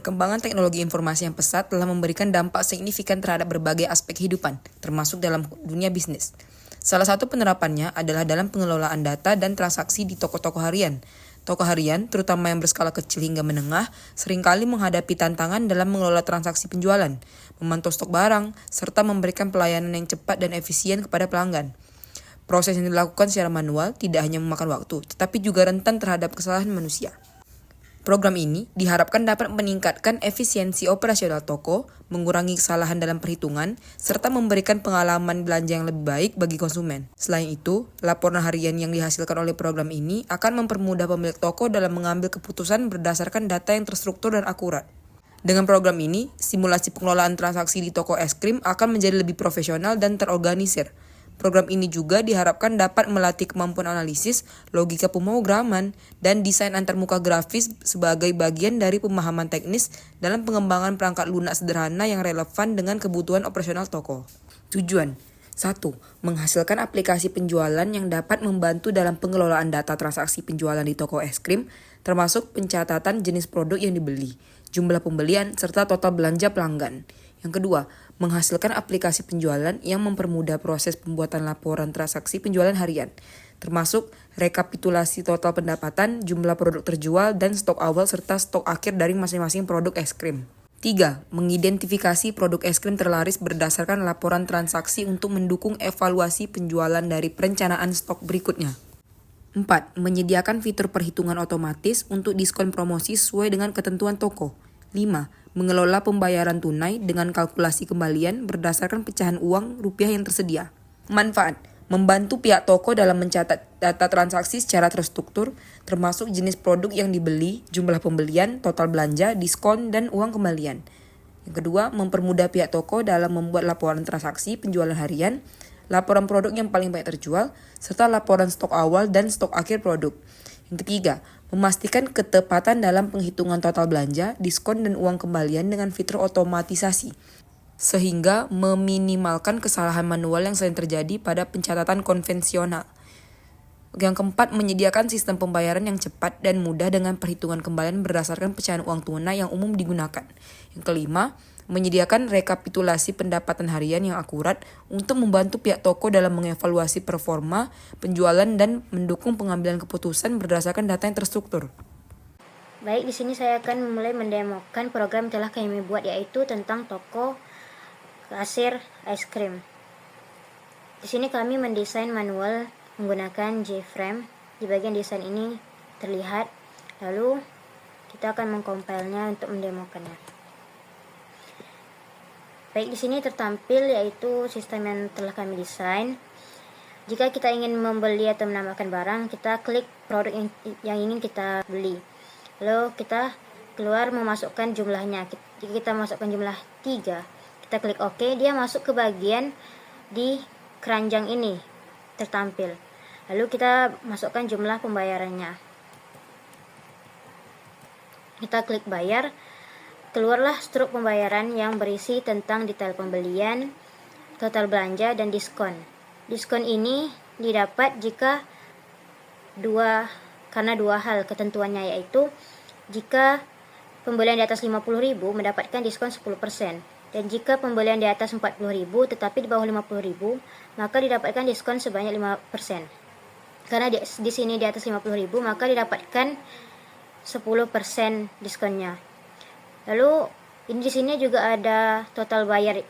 Perkembangan teknologi informasi yang pesat telah memberikan dampak signifikan terhadap berbagai aspek kehidupan, termasuk dalam dunia bisnis. Salah satu penerapannya adalah dalam pengelolaan data dan transaksi di toko-toko harian. Toko harian, terutama yang berskala kecil hingga menengah, seringkali menghadapi tantangan dalam mengelola transaksi penjualan, memantau stok barang, serta memberikan pelayanan yang cepat dan efisien kepada pelanggan. Proses yang dilakukan secara manual tidak hanya memakan waktu, tetapi juga rentan terhadap kesalahan manusia. Program ini diharapkan dapat meningkatkan efisiensi operasional toko, mengurangi kesalahan dalam perhitungan, serta memberikan pengalaman belanja yang lebih baik bagi konsumen. Selain itu, laporan harian yang dihasilkan oleh program ini akan mempermudah pemilik toko dalam mengambil keputusan berdasarkan data yang terstruktur dan akurat. Dengan program ini, simulasi pengelolaan transaksi di toko es krim akan menjadi lebih profesional dan terorganisir. Program ini juga diharapkan dapat melatih kemampuan analisis, logika pemrograman, dan desain antarmuka grafis sebagai bagian dari pemahaman teknis dalam pengembangan perangkat lunak sederhana yang relevan dengan kebutuhan operasional toko. Tujuan 1. Menghasilkan aplikasi penjualan yang dapat membantu dalam pengelolaan data transaksi penjualan di toko es krim, termasuk pencatatan jenis produk yang dibeli, jumlah pembelian, serta total belanja pelanggan. Yang kedua, menghasilkan aplikasi penjualan yang mempermudah proses pembuatan laporan transaksi penjualan harian, termasuk rekapitulasi total pendapatan, jumlah produk terjual, dan stok awal serta stok akhir dari masing-masing produk es krim. 3. Mengidentifikasi produk es krim terlaris berdasarkan laporan transaksi untuk mendukung evaluasi penjualan dari perencanaan stok berikutnya. 4. Menyediakan fitur perhitungan otomatis untuk diskon promosi sesuai dengan ketentuan toko. 5. Mengelola pembayaran tunai dengan kalkulasi kembalian berdasarkan pecahan uang rupiah yang tersedia. Manfaat: membantu pihak toko dalam mencatat data transaksi secara terstruktur, termasuk jenis produk yang dibeli, jumlah pembelian, total belanja, diskon, dan uang kembalian. Yang kedua, mempermudah pihak toko dalam membuat laporan transaksi penjualan harian, laporan produk yang paling banyak terjual, serta laporan stok awal dan stok akhir produk. Yang ketiga, memastikan ketepatan dalam penghitungan total belanja, diskon, dan uang kembalian dengan fitur otomatisasi, sehingga meminimalkan kesalahan manual yang sering terjadi pada pencatatan konvensional. Yang keempat, menyediakan sistem pembayaran yang cepat dan mudah dengan perhitungan kembalian berdasarkan pecahan uang tunai yang umum digunakan. Yang kelima, menyediakan rekapitulasi pendapatan harian yang akurat untuk membantu pihak toko dalam mengevaluasi performa, penjualan, dan mendukung pengambilan keputusan berdasarkan data yang terstruktur. Baik, di sini saya akan mulai mendemokan program yang telah kami buat, yaitu tentang toko kasir es krim. Di sini kami mendesain manual menggunakan J-frame. Di bagian desain ini terlihat. Lalu kita akan mengcompile-nya untuk mendemokannya. Baik, di sini tertampil yaitu sistem yang telah kami desain. Jika kita ingin membeli atau menambahkan barang, kita klik produk yang ingin kita beli. Lalu kita keluar memasukkan jumlahnya. Jika kita masukkan jumlah 3, kita klik OK, dia masuk ke bagian di keranjang ini tertampil. Lalu kita masukkan jumlah pembayarannya. Kita klik bayar. Keluarlah struk pembayaran yang berisi tentang detail pembelian, total belanja, dan diskon. Diskon ini didapat karena dua hal ketentuannya, yaitu jika pembelian di atas 50.000 mendapatkan diskon 10%, dan jika pembelian di atas 40.000 tetapi di bawah 50.000 maka didapatkan diskon sebanyak 5%. Karena di sini di atas 50.000 maka didapatkan 10% diskonnya. Lalu ini di sini juga ada total bayar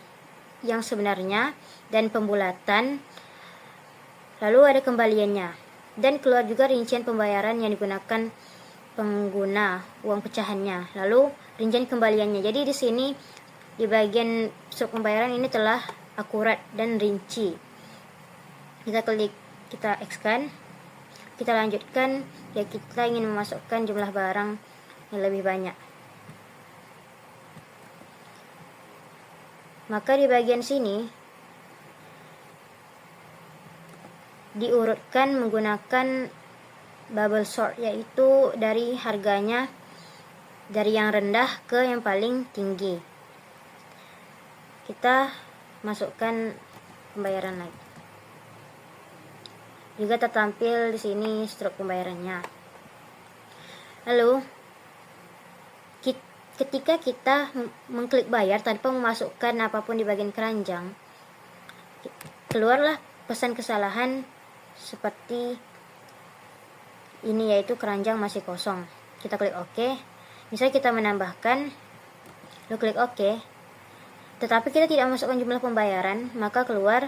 yang sebenarnya dan pembulatan. Lalu ada kembaliannya dan keluar juga rincian pembayaran yang digunakan pengguna, uang pecahannya. Lalu rincian kembaliannya. Jadi di sini di bagian struk pembayaran ini telah akurat dan rinci. Kita klik, kita X-kan. Kita lanjutkan ya, kita ingin memasukkan jumlah barang yang lebih banyak. Maka di bagian sini diurutkan menggunakan bubble sort, yaitu dari harganya dari yang rendah ke yang paling tinggi. Kita masukkan pembayaran lagi. Juga tertampil di sini struk pembayarannya. Lalu ketika kita mengklik bayar tanpa memasukkan apapun di bagian keranjang, keluarlah pesan kesalahan seperti ini, yaitu keranjang masih kosong. Kita klik OK. Misalnya kita menambahkan, lalu klik OK, tetapi kita tidak masukkan jumlah pembayaran, maka keluar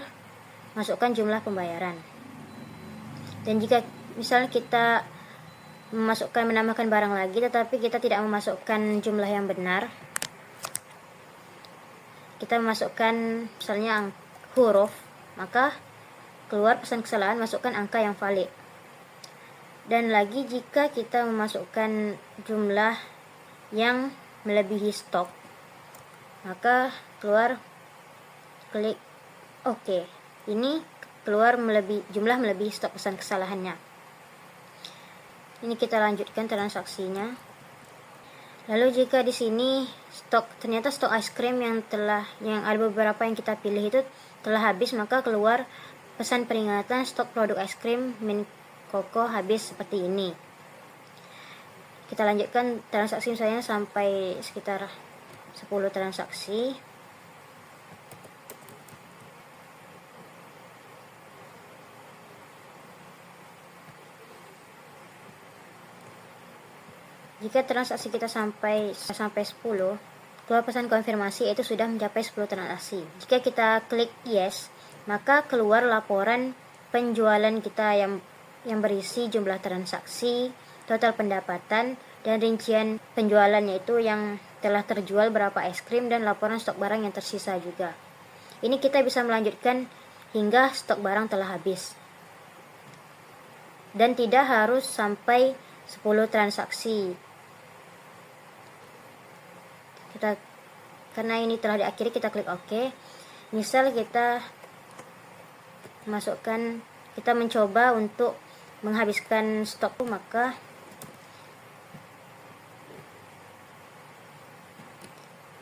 masukkan jumlah pembayaran. Dan jika misalnya kita menambahkan barang lagi tetapi kita tidak memasukkan jumlah yang benar, kita memasukkan misalnya huruf, maka keluar pesan kesalahan masukkan angka yang valid. Dan lagi jika kita memasukkan jumlah yang melebihi stok, maka keluar klik OK. Ini keluar jumlah melebihi stok pesan kesalahannya. Ini kita lanjutkan transaksinya. Lalu jika di sini ternyata stok es krim yang ada beberapa yang kita pilih itu telah habis, maka keluar pesan peringatan stok produk es krim Min Koko habis seperti ini. Kita lanjutkan transaksi misalnya sampai sekitar 10 transaksi. Jika transaksi kita sampai 10, keluar pesan konfirmasi yaitu sudah mencapai 10 transaksi. Jika kita klik yes, maka keluar laporan penjualan kita yang berisi jumlah transaksi, total pendapatan, dan rincian penjualan, yaitu yang telah terjual berapa es krim, dan laporan stok barang yang tersisa juga. Ini kita bisa melanjutkan hingga stok barang telah habis. Dan tidak harus sampai 10 transaksi. Karena ini telah diakhiri, kita klik OK. Misal kita mencoba untuk menghabiskan stok, maka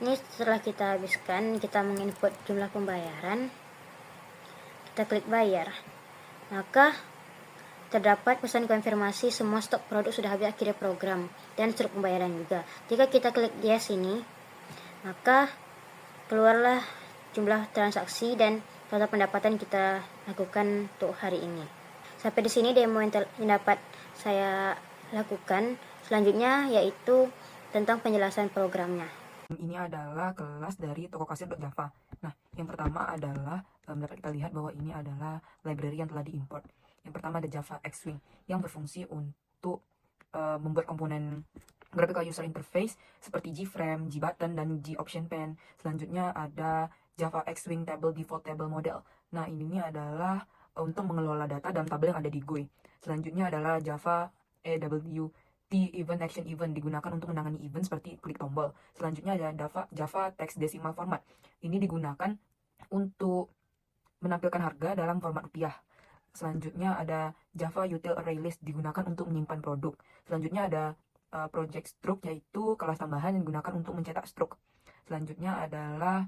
ini setelah kita habiskan, kita menginput jumlah pembayaran, kita klik bayar, maka terdapat pesan konfirmasi semua stok produk sudah habis akhir program dan struk pembayaran juga. Jika kita klik yes ini, maka keluarlah jumlah transaksi dan total pendapatan kita lakukan untuk hari ini. Sampai di sini demo yang dapat saya lakukan. Selanjutnya yaitu tentang penjelasan programnya. Ini adalah kelas dari tokokasir.java. Nah, yang pertama adalah dapat kita lihat bahwa ini adalah library yang telah diimport. Yang pertama ada Java Xwing yang berfungsi untuk membuat komponen graphical user interface seperti Gframe, Gbutton, dan GOptionPan. Selanjutnya ada Java Xwing Table Default Table Model. Nah, ini adalah untuk mengelola data dalam tabel yang ada di GUI. Selanjutnya adalah Java EWT Event Action Event, digunakan untuk menangani event seperti klik tombol. Selanjutnya ada Java Text Decimal Format. Ini digunakan untuk menampilkan harga dalam format rupiah. Selanjutnya ada Java Util Array List, digunakan untuk menyimpan produk. Selanjutnya ada Project Struct, yaitu kelas tambahan yang digunakan untuk mencetak struk. Selanjutnya adalah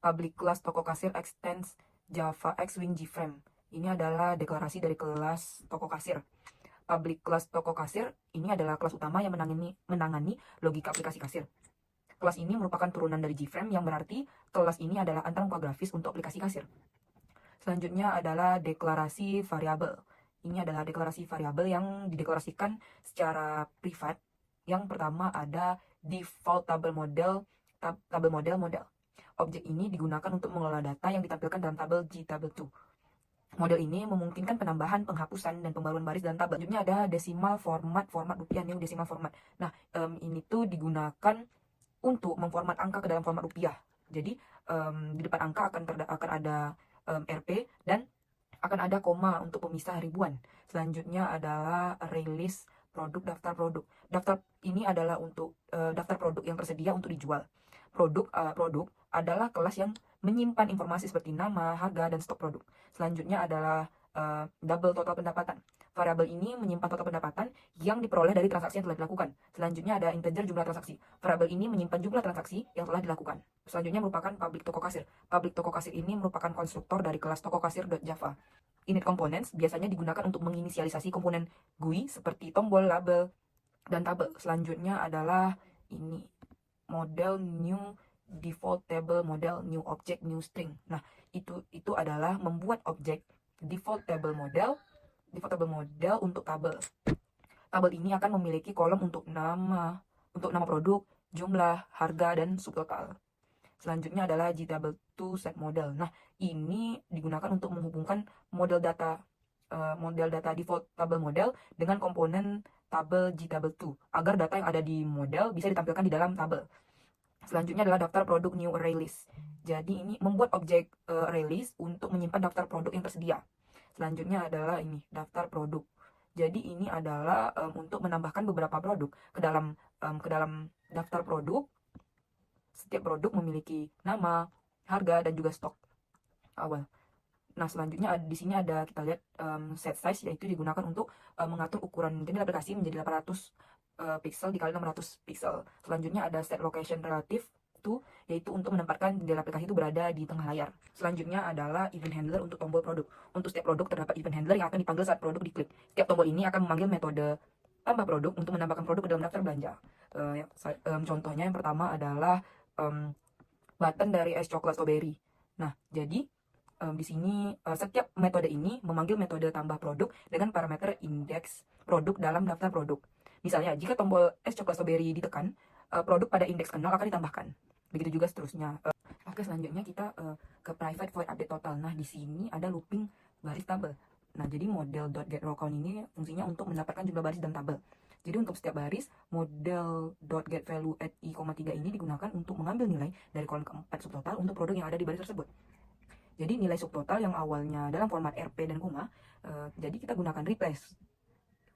Public Class Toko Kasir Extends Java Xwing Gframe. Ini adalah deklarasi dari kelas Toko Kasir. Public Class Toko Kasir ini adalah kelas utama yang menangani logika aplikasi kasir. Kelas ini merupakan turunan dari Gframe, yang berarti kelas ini adalah antarmuka grafis untuk aplikasi kasir. Selanjutnya adalah deklarasi variabel. Ini adalah deklarasi variabel yang dideklarasikan secara privat. Yang pertama ada default table model. Objek ini digunakan untuk mengelola data yang ditampilkan dalam tabel GTable2. Model ini memungkinkan penambahan, penghapusan, dan pembaruan baris dalam tabel. Selanjutnya ada decimal format rupiah, new decimal format. Nah, ini tuh digunakan untuk memformat angka ke dalam format rupiah. Jadi di depan angka akan ada RP dan akan ada koma untuk pemisah ribuan. Selanjutnya adalah array list produk, daftar produk. Daftar ini adalah untuk daftar produk yang tersedia untuk dijual. Produk adalah kelas yang menyimpan informasi seperti nama, harga, dan stok produk. Selanjutnya adalah double total pendapatan. Variabel ini menyimpan total pendapatan yang diperoleh dari transaksi yang telah dilakukan. Selanjutnya ada integer jumlah transaksi. Variabel ini menyimpan jumlah transaksi yang telah dilakukan. Selanjutnya merupakan public toko kasir. Public toko kasir ini merupakan konstruktor dari kelas tokokasir.java. Init components biasanya digunakan untuk menginisialisasi komponen GUI seperti tombol, label, dan tabel. Selanjutnya adalah ini model new default table model new object new string. Nah, itu adalah membuat objek default table model untuk tabel. Tabel ini akan memiliki kolom untuk nama produk, jumlah, harga, dan subtotal. Selanjutnya adalah GTable2 set model. Nah, ini digunakan untuk menghubungkan model data default table model dengan komponen tabel GTable2 agar data yang ada di model bisa ditampilkan di dalam tabel. Selanjutnya adalah daftar produk new array list. Jadi ini membuat objek array list untuk menyimpan daftar produk yang tersedia. Selanjutnya adalah ini daftar produk. Jadi ini adalah untuk menambahkan beberapa produk ke dalam daftar produk. Setiap produk memiliki nama, harga, dan juga stok awal. Nah, selanjutnya di sini ada kita lihat set size, yaitu digunakan untuk mengatur ukuran jendela aplikasi menjadi 800 pixel dikali 600 pixel. Selanjutnya ada set location relative to, yaitu untuk menempatkan jendela aplikasi itu berada di tengah layar. Selanjutnya adalah event handler untuk tombol produk. Untuk setiap produk terdapat event handler yang akan dipanggil saat produk diklik. Setiap tombol ini akan memanggil metode tambah produk untuk menambahkan produk ke dalam daftar belanja. Contohnya yang pertama adalah button dari es coklat strawberry. Nah, jadi di sini setiap metode ini memanggil metode tambah produk dengan parameter indeks produk dalam daftar produk. Misalnya, jika tombol es coklat strawberry ditekan, produk pada indeks 0 akan ditambahkan. Begitu juga seterusnya. Oke, selanjutnya kita ke private void update total. Nah, di sini ada looping baris tabel. Nah, jadi model.getRowCount ini fungsinya untuk mendapatkan jumlah baris dalam tabel. Jadi untuk setiap baris, model.getValue at i,3 ini digunakan untuk mengambil nilai dari kolom keempat subtotal untuk produk yang ada di baris tersebut. Jadi nilai subtotal yang awalnya dalam format RP dan koma, jadi kita gunakan replace.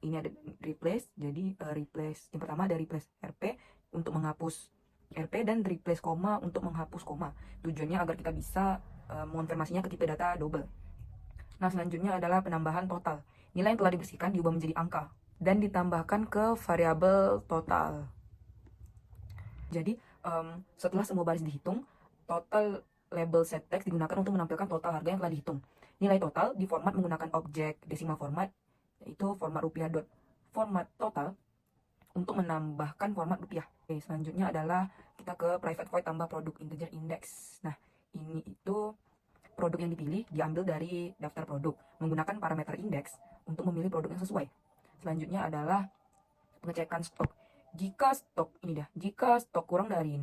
Ini ada replace, jadi replace yang pertama ada replace RP untuk menghapus RP dan replace koma untuk menghapus koma. Tujuannya agar kita bisa mengonfirmasinya ke tipe data double. Nah, selanjutnya adalah penambahan total. Nilai yang telah dibersihkan diubah menjadi angka dan ditambahkan ke variabel total. Jadi setelah semua baris dihitung, total label set text digunakan untuk menampilkan total harga yang telah dihitung. Nilai total diformat menggunakan objek decimal format, yaitu format rupiah dot format total untuk menambahkan format rupiah. Oke, selanjutnya adalah kita ke private void tambah produk integer index. Nah, ini itu produk yang dipilih diambil dari daftar produk menggunakan parameter indeks untuk memilih produk yang sesuai. Selanjutnya adalah pengecekan stok. Jika stok kurang dari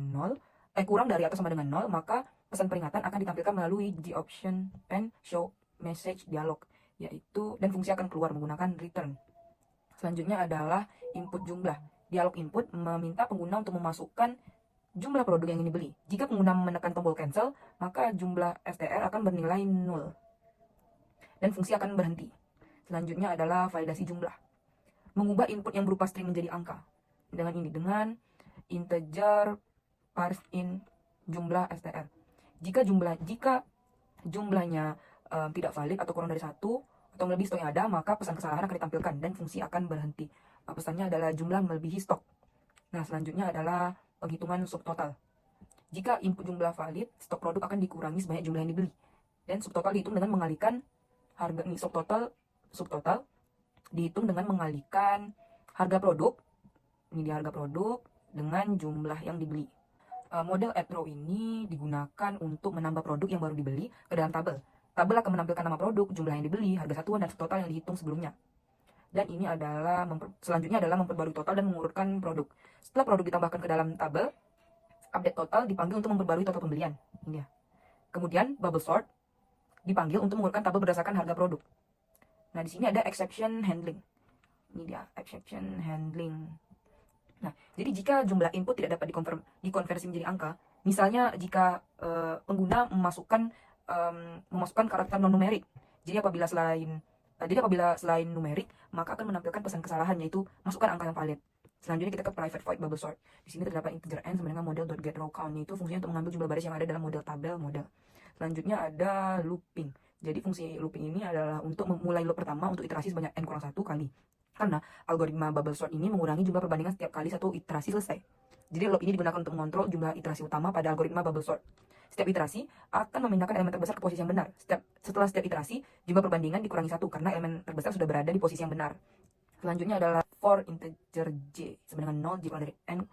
atau sama dengan 0, maka pesan peringatan akan ditampilkan melalui the option and show message dialog, yaitu dan fungsi akan keluar menggunakan return. Selanjutnya adalah input jumlah. Dialog input meminta pengguna untuk memasukkan jumlah produk yang ingin dibeli. Jika pengguna menekan tombol cancel, maka jumlah STR akan bernilai 0 dan fungsi akan berhenti. Selanjutnya adalah validasi jumlah. Mengubah input yang berupa string menjadi angka. Dengan integer parse in jumlah STR. Jika jumlahnya tidak valid atau kurang dari 1 atau melebihi stok yang ada, maka pesan kesalahan akan ditampilkan dan fungsi akan berhenti. Pesannya adalah jumlah melebihi stok. Nah, selanjutnya adalah penghitungan subtotal. Jika input jumlah valid, stok produk akan dikurangi sebanyak jumlah yang dibeli. Dan subtotal dihitung dengan mengalihkan harga subtotal dihitung dengan mengalihkan harga produk. Ini di harga produk dengan jumlah yang dibeli. Model add-row ini digunakan untuk menambah produk yang baru dibeli ke dalam tabel. Tabel akan menampilkan nama produk, jumlah yang dibeli, harga satuan, dan subtotal yang dihitung sebelumnya. Dan ini adalah selanjutnya adalah memperbarui total dan mengurutkan produk. Setelah produk ditambahkan ke dalam tabel, update total dipanggil untuk memperbarui total pembelian. Ini ya. Kemudian bubble sort dipanggil untuk mengurutkan tabel berdasarkan harga produk. Nah, di sini ada exception handling. Ini dia exception handling. Nah, jadi jika jumlah input tidak dapat dikonversi menjadi angka, misalnya jika pengguna memasukkan karakter non numerik, jadi apabila selain numerik, maka akan menampilkan pesan kesalahan, yaitu masukkan angka yang valid. Selanjutnya kita ke private void bubble sort. Di sini terdapat integer n sama dengan model.getRowCount, yaitu fungsinya untuk mengambil jumlah baris yang ada dalam model tabel model. Selanjutnya ada looping. Jadi fungsi looping ini adalah untuk memulai loop pertama untuk iterasi sebanyak n-1 kali. Karena algoritma bubble sort ini mengurangi jumlah perbandingan setiap kali satu iterasi selesai. Jadi loop ini digunakan untuk mengontrol jumlah iterasi utama pada algoritma bubble sort. Setiap iterasi akan memindahkan elemen terbesar ke posisi yang benar. Setelah setiap iterasi, jumlah perbandingan dikurangi 1 karena elemen terbesar sudah berada di posisi yang benar. Selanjutnya adalah for integer j sama dengan 0 j kurang dari n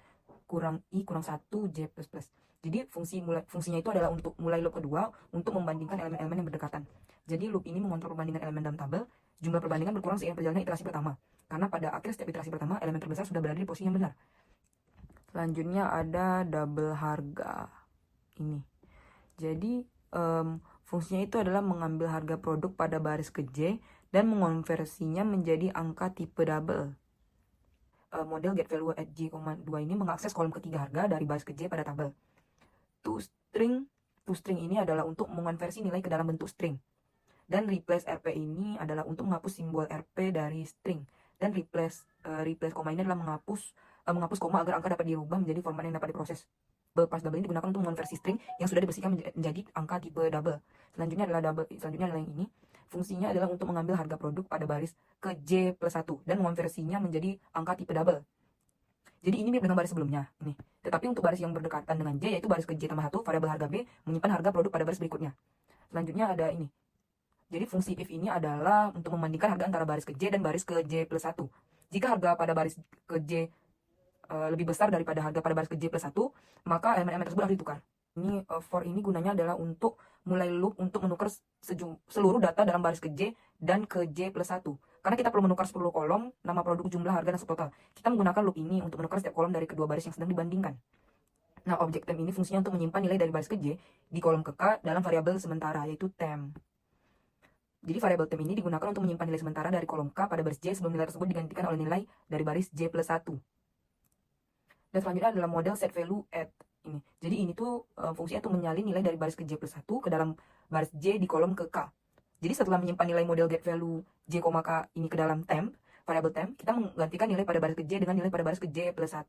kurang I kurang 1 J plus plus. Jadi fungsinya itu adalah untuk mulai loop kedua untuk membandingkan elemen-elemen yang berdekatan. Jadi loop ini mengontrol perbandingan elemen dalam tabel. Jumlah perbandingan berkurang seiring perjalanan iterasi pertama. Karena pada akhir setiap iterasi pertama, elemen terbesar sudah berada di posisi yang benar. Selanjutnya ada double harga. Ini. Jadi fungsinya itu adalah mengambil harga produk pada baris ke J dan mengonversinya menjadi angka tipe double. Model get value at J,2 ini mengakses kolom ketiga harga dari baris ke J pada tabel. ToString ini adalah untuk mengonversi nilai ke dalam bentuk string. Dan replace RP ini adalah untuk menghapus simbol RP dari string. Dan replace koma ini adalah menghapus koma agar angka dapat dirubah menjadi format yang dapat diproses. Parse double ini digunakan untuk mengonversi string yang sudah dibersihkan menjadi angka tipe double. Selanjutnya adalah yang ini. Fungsinya adalah untuk mengambil harga produk pada baris ke J plus 1 dan mengonversinya menjadi angka tipe double. Jadi ini mirip dengan baris sebelumnya. Ini. Tetapi untuk baris yang berdekatan dengan J, yaitu baris ke J tambah 1, variabel harga B menyimpan harga produk pada baris berikutnya. Selanjutnya ada ini. Jadi fungsi if ini adalah untuk membandingkan harga antara baris ke J dan baris ke J plus 1. Jika harga pada baris ke J lebih besar daripada harga pada baris ke J plus 1, maka elemen-elemen tersebut harus ditukar. Ini for ini gunanya adalah untuk mulai loop untuk menukar seluruh data dalam baris ke J dan ke J plus 1. Karena kita perlu menukar 10 kolom, nama produk, jumlah, harga, dan subtotal. Kita menggunakan loop ini untuk menukar setiap kolom dari kedua baris yang sedang dibandingkan. Nah, objek temp ini fungsinya untuk menyimpan nilai dari baris ke J di kolom ke K dalam variabel sementara, yaitu temp. Jadi variabel temp ini digunakan untuk menyimpan nilai sementara dari kolom K pada baris J sebelum nilai tersebut digantikan oleh nilai dari baris J plus 1. Dan selanjutnya adalah model set value at ini. Jadi ini tuh fungsinya untuk menyalin nilai dari baris ke J plus 1 ke dalam baris J di kolom ke K. Jadi setelah menyimpan nilai model get value J, K ini ke dalam temp, variabel temp, kita menggantikan nilai pada baris ke J dengan nilai pada baris ke J plus 1.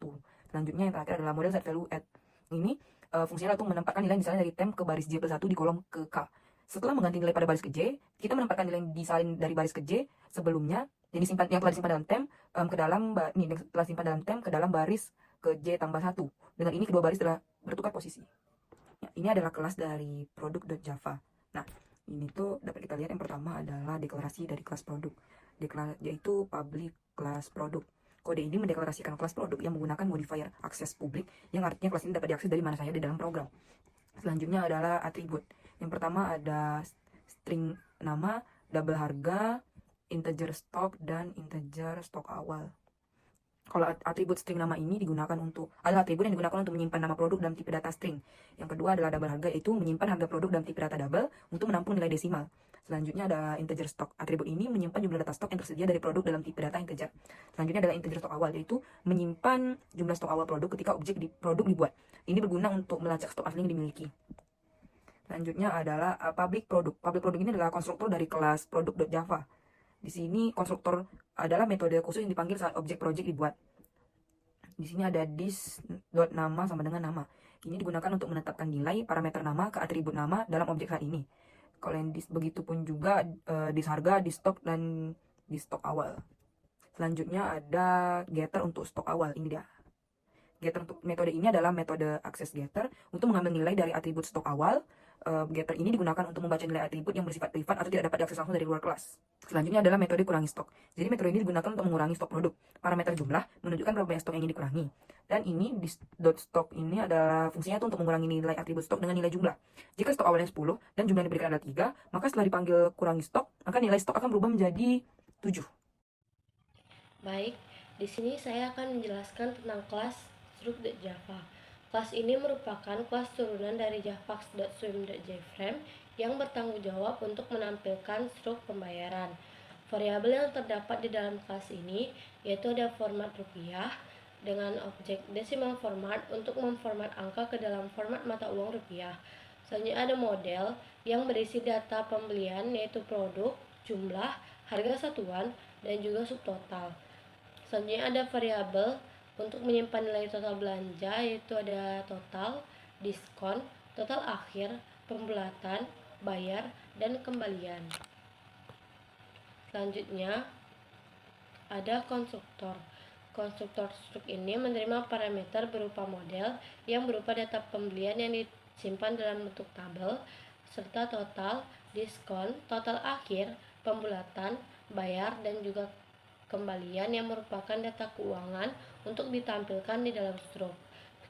Selanjutnya yang terakhir adalah model set value at. Ini fungsinya untuk menempatkan nilai disalin dari temp ke baris J plus 1 di kolom ke K. Setelah mengganti nilai pada baris ke J, kita menempatkan nilai disalin dari baris ke J sebelumnya yang telah disimpan dalam temp ke dalam telah disimpan dalam temp ke dalam baris ke J tambah 1. Dengan ini kedua baris telah bertukar posisi. Ya, ini adalah kelas dari produk.java. Nah, ini tuh dapat kita lihat yang pertama adalah deklarasi dari kelas produk, yaitu public class produk. Kode ini mendeklarasikan kelas produk yang menggunakan modifier akses publik, yang artinya kelas ini dapat diakses dari mana saja di dalam program. Selanjutnya adalah atribut. Yang pertama ada string nama, double harga, integer stok, dan integer stok awal. Kalau atribut string nama ini adalah atribut yang digunakan untuk menyimpan nama produk dalam tipe data string. Yang kedua adalah double harga, yaitu menyimpan harga produk dalam tipe data double untuk menampung nilai desimal. Selanjutnya ada integer stok. Atribut ini menyimpan jumlah data stok yang tersedia dari produk dalam tipe data integer. Selanjutnya adalah integer stok awal, yaitu menyimpan jumlah stok awal produk ketika objek di produk dibuat. Ini berguna untuk melacak stok asli yang dimiliki. Selanjutnya adalah public produk. Public produk ini adalah konstruktor dari kelas produk.java. Di sini konstruktor adalah metode khusus yang dipanggil saat objek project dibuat. Di sini ada this.nama sama dengan nama. Ini digunakan untuk menetapkan nilai parameter nama ke atribut nama dalam objek saat ini. Kalau yang begitu pun juga this harga, this stock, dan this stock awal. Selanjutnya ada getter untuk stok awal. Ini dia. Getter untuk metode ini adalah metode access getter untuk mengambil nilai dari atribut stok awal. Getter ini digunakan untuk membaca nilai atribut yang bersifat privat atau tidak dapat diakses langsung dari luar kelas. Selanjutnya adalah metode kurangi stok. Jadi metode ini digunakan untuk mengurangi stok produk. Parameter jumlah menunjukkan berapa banyak stok yang ingin dikurangi. Dan ini di .stock ini adalah fungsinya itu untuk mengurangi nilai atribut stok dengan nilai jumlah. Jika stok awalnya 10 dan jumlah yang diberikan adalah 3, maka setelah dipanggil kurangi stok, maka nilai stok akan berubah menjadi 7. Baik, di sini saya akan menjelaskan tentang kelas struct.java. Kelas ini merupakan kelas turunan dari javax.swim.jframe yang bertanggung jawab untuk menampilkan struk pembayaran. Variabel yang terdapat di dalam kelas ini yaitu ada format rupiah dengan objek decimal format untuk memformat angka ke dalam format mata uang rupiah. Selanjutnya ada model yang berisi data pembelian yaitu produk, jumlah, harga satuan, dan juga subtotal. Selanjutnya ada variabel untuk menyimpan nilai total belanja yaitu ada total, diskon, total akhir, pembulatan, bayar, dan kembalian. Selanjutnya ada konstruktor. Konstruktor struk ini menerima parameter berupa model yang berupa data pembelian yang disimpan dalam bentuk tabel serta total, diskon, total akhir, pembulatan, bayar, dan juga kembalian yang merupakan data keuangan untuk ditampilkan di dalam struk.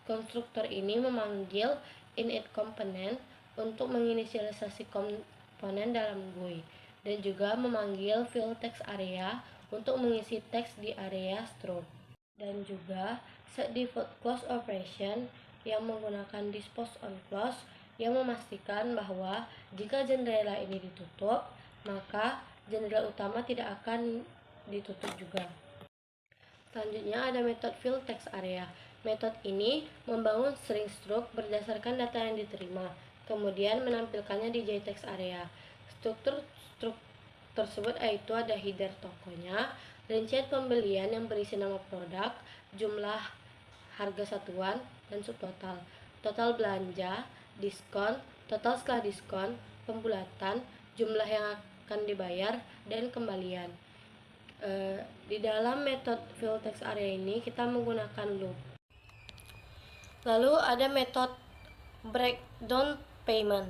Konstruktor ini memanggil init component untuk menginisialisasi komponen dalam GUI, dan juga memanggil fill text area untuk mengisi teks di area stroke, dan juga set default close operation yang menggunakan dispose on close yang memastikan bahwa jika jendela ini ditutup, maka jendela utama tidak akan ditutup juga. Selanjutnya ada metode fill text area. Metode ini membangun string struct berdasarkan data yang diterima, kemudian menampilkannya di JText area. Struktur struct tersebut yaitu ada header tokonya, rincian pembelian yang berisi nama produk, jumlah harga satuan, dan subtotal, total belanja, diskon, total setelah diskon, pembulatan, jumlah yang akan dibayar, dan kembalian. Di dalam metode fill text area ini kita menggunakan loop. Lalu ada metode breakdown payment.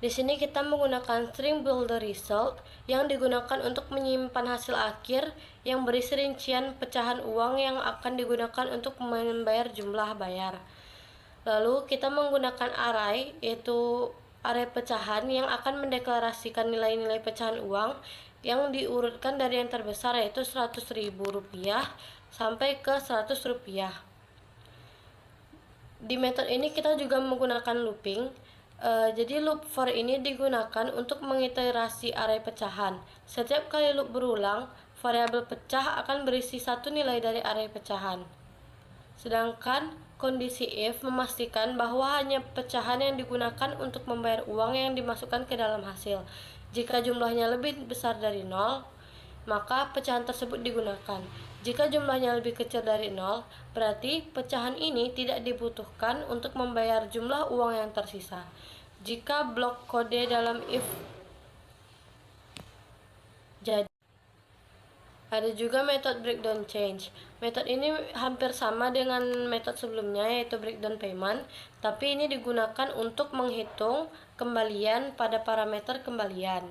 Di sini kita menggunakan string builder result yang digunakan untuk menyimpan hasil akhir yang berisi rincian pecahan uang yang akan digunakan untuk membayar jumlah bayar. Lalu kita menggunakan array, yaitu array pecahan yang akan mendeklarasikan nilai-nilai pecahan uang yang diurutkan dari yang terbesar, yaitu Rp100.000 sampai ke Rp100. Di metode ini kita juga menggunakan looping. Jadi loop for ini digunakan untuk mengiterasi array pecahan. Setiap kali loop berulang, variabel pecah akan berisi satu nilai dari array pecahan. Sedangkan kondisi if memastikan bahwa hanya pecahan yang digunakan untuk membayar uang yang dimasukkan ke dalam hasil. Jika jumlahnya lebih besar dari 0, maka pecahan tersebut digunakan. Jika jumlahnya lebih kecil dari 0, berarti pecahan ini tidak dibutuhkan untuk membayar jumlah uang yang tersisa. Jika blok kode dalam if jadi. Ada juga metode breakdown change. Metode ini hampir sama dengan metode sebelumnya, yaitu breakdown payment, tapi ini digunakan untuk menghitung kembalian pada parameter kembalian.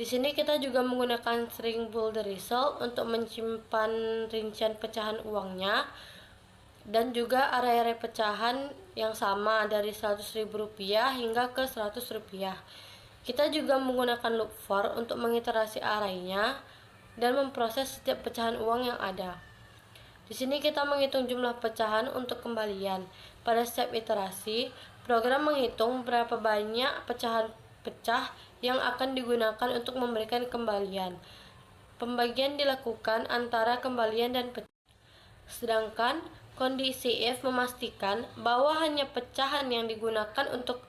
Di sini kita juga menggunakan string builder result untuk menyimpan rincian pecahan uangnya, dan juga array-array pecahan yang sama dari Rp100.000 hingga ke Rp100. Kita juga menggunakan loop for untuk mengiterasi array-nya dan memproses setiap pecahan uang yang ada. Di sini kita menghitung jumlah pecahan untuk kembalian. Pada setiap iterasi, program menghitung berapa banyak pecahan pecah yang akan digunakan untuk memberikan kembalian. Pembagian dilakukan antara kembalian dan pecah. Sedangkan kondisi if memastikan bahwa hanya pecahan yang digunakan untuk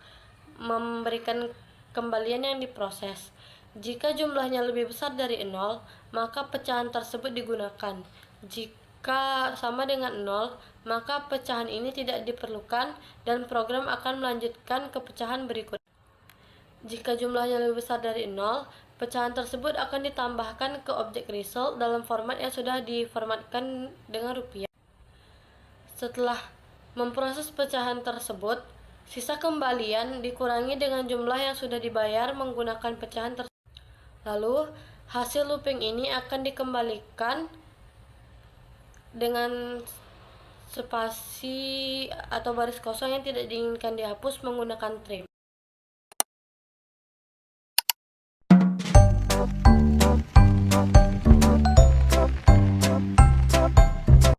memberikan kembalian yang diproses. Jika jumlahnya lebih besar dari 0, maka pecahan tersebut digunakan. Jika sama dengan 0, maka pecahan ini tidak diperlukan dan program akan melanjutkan ke pecahan berikutnya. Jika jumlahnya lebih besar dari 0, pecahan tersebut akan ditambahkan ke objek result dalam format yang sudah diformatkan dengan rupiah. Setelah memproses pecahan tersebut, sisa kembalian dikurangi dengan jumlah yang sudah dibayar menggunakan pecahan tersebut. Lalu, hasil looping ini akan dikembalikan dengan spasi atau baris kosong yang tidak diinginkan dihapus menggunakan trim.